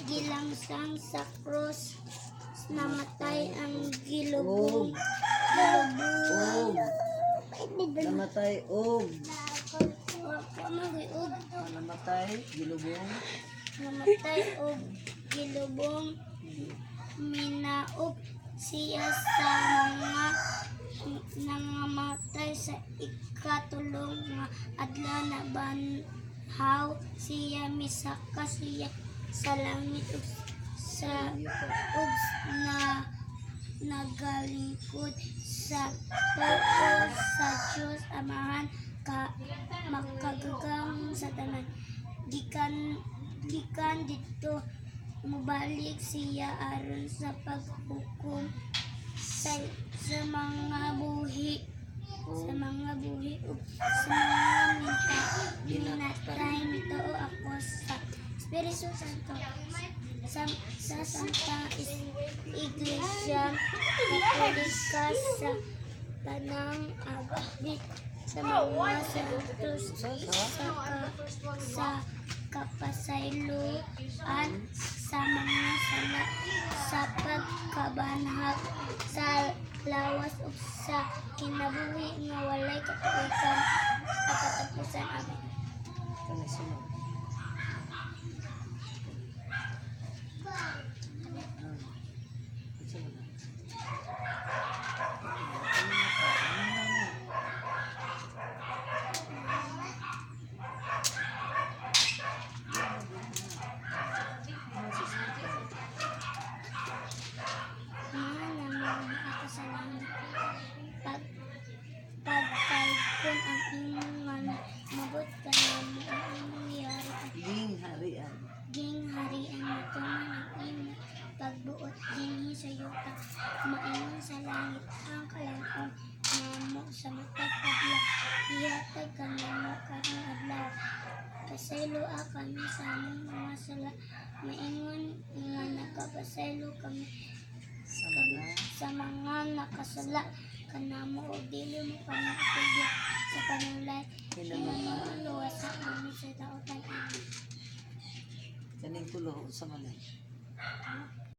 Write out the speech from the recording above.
gilangsang sa krus, namatay ang gilubong. Gilubong. Namatay og. Mag-iog. Namatay, gilubong. Namatay og gilubong. Minaog siya sa mga nangamatay sa ikatulong nga adlaw na banhaw siya misaka siya sa langit ug sa ug na nagalingkod sa tuo sa Dios Amahan makagagang sa tanan. Gikan dito mubalik siya aron sa paghukom sa mga buhi ug sa mga minatay nitoo ako sa Espiritu Santo sa Santa Iglesia Katolika sa tanang aglit sa mga santos sa kapasayloan sa mga sala sa pagkabanhag sa lawas ug sa kinabuhi nga walay katuigan at katapusan. Amen. Kanasunod. Pagkalikon ang imong mabot ka na mo ang imong yari ging harian matuman ang imong pagbuot dinhi sa yuta maingon sa langit ang kalan-on namo sa matag adlaw ihatag kanamo karong adlaw pasaylo kami sa among mga sala maingon nga nagapasaylo kami sa mga nakasala kanamo ug dili mo kami ipigya sa panulay luwas sa kami sa dautan. Amen. Kaning tulo sa manay.